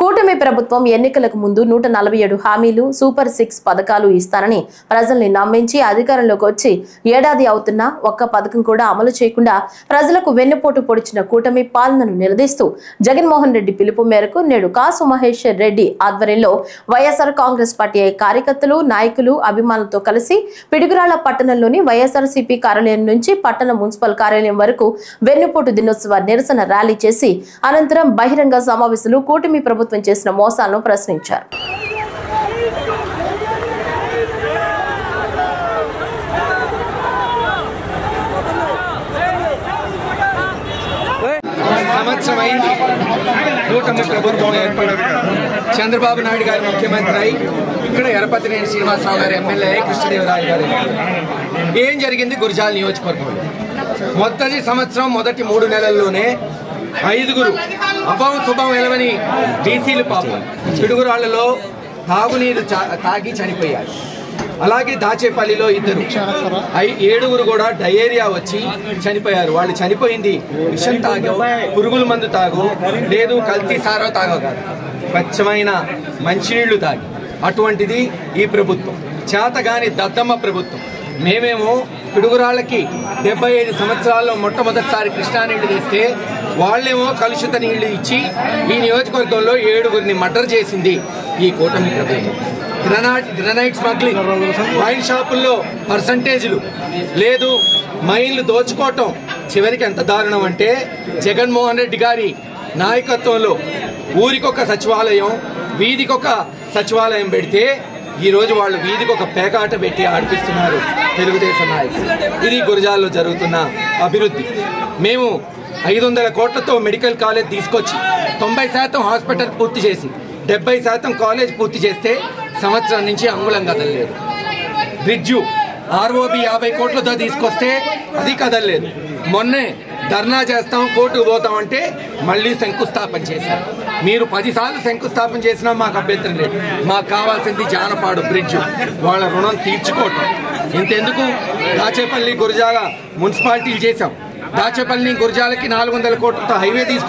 కూటమి ప్రభుత్వం ఎన్నికలకు ముందు 147 హామీలు సూపర్ 6 పథకాలు ఇస్తానని ప్రజల్ని నమ్మించి అధికారంలోకి వచ్చి ఏడాది అవుతున్నా ఒక్క పథకం కూడా అమలు చేయకుండా ప్రజలకు వెన్నుపోటు పొడిచిన కూటమి పాలనను నిలదీస్తూ జగన్మోహన్ రెడ్డి పిలుపు మేరకు నేడు కాసు మహేశ్వర్ రెడ్డి ఆధ్వర్యంలో వైఎస్ఆర్ కాంగ్రెస్ పార్టీ కార్యకర్తలు నాయకులు అభిమానులతో కలిసి పిడుగురాళ్ల పట్టణంలోని వైఎస్ఆర్సీపీ కార్యాలయం నుంచి పట్టణ మున్సిపల్ కార్యాలయం వరకు వెన్నుపోటు దినోత్సవ నిరసన ర్యాలీ చేసి అనంతరం బహిరంగ సమావేశంలో కూటమి ప్రభుత్వం చేసిన మోసాలను ప్రశ్నించారు. సంవత్సరమైంది కూటమి ప్రభుత్వం ఏర్పడి చంద్రబాబు నాయుడు గారు ముఖ్యమంత్రి అయి ఇక్కడ ఎరపతినేని శ్రీనివాసరావు గారు ఎమ్మెల్యే కృష్ణదేవరాయలు గారు ఏం జరిగింది గురజాల నియోజకవర్గంలో మొదటి సంవత్సరం మొదటి 3 నెలల్లోనే 5గురు అభం శుభం ఎలవని బీసీలు పాపం పిడుగురాళ్లలో తాగునీరు తాగి చనిపోయారు. అలాగే దాచేపల్లిలో 2 7గురు కూడా డయేరియా వచ్చి చనిపోయారు. వాళ్ళు చనిపోయింది విషం తాగో పురుగుల మందు తాగో లేదు కల్తీ సారో తాగో కాదు, స్వచ్ఛమైన మంచినీళ్లు తాగి. అటువంటిది ఈ ప్రభుత్వం, చేతగాని దద్దమ్మ ప్రభుత్వం. మేమేమో పిడుగురాళ్ళకి 75 సంవత్సరాల్లో మొట్టమొదటిసారి కృష్ణానీళ్లు తెస్తే వాళ్ళేమో కలుషిత నీళ్లు ఇచ్చి ఈ నియోజకవర్గంలో 7గురిని మర్డర్ చేసింది ఈ కూటమి ప్రభుత్వం. గ్రనైట్ స్మగ్లింగ్, వైన్ షాపుల్లో పర్సంటేజీలు లేదు, మైన్లు దోచుకోవటం. చివరికి ఎంత దారుణం అంటే జగన్మోహన్ రెడ్డి గారి నాయకత్వంలో ఊరికొక సచివాలయం వీధికొక సచివాలయం పెడితే ఈరోజు వాళ్ళు వీధికి ఒక పేకాట పెట్టి ఆడిపిస్తున్నారు తెలుగుదేశం నాయకులు. ఇది గురజాల్లో జరుగుతున్న అభివృద్ధి. మేము 500 కోట్లతో మెడికల్ కాలేజ్ తీసుకొచ్చి 90% హాస్పిటల్ పూర్తి చేసి 70% కాలేజ్ పూర్తి చేస్తే సంవత్సరం నుంచి అంగుళం కదలలేదు. బ్రిడ్జు ఆర్ఓబి 50 కోట్లతో తీసుకొస్తే అది కదలలేదు. మొన్నే ధర్నా చేస్తాం కోర్టుకు పోతామంటే మళ్ళీ శంకుస్థాపన చేశారు. మీరు 10 సార్లు శంకుస్థాపన చేసినా మాకు అభ్యంతరం లేదు. మాకు కావాల్సింది జానపాడు బ్రిడ్జు, వాళ్ళ రుణం తీర్చుకోవటం. ఇంతెందుకు దాచేపల్లి గురజాల మున్సిపాలిటీలు చేశాం. దాచేపల్లి గురజాలకి 400 కోట్లతో హైవే తీసుకొచ్చాం.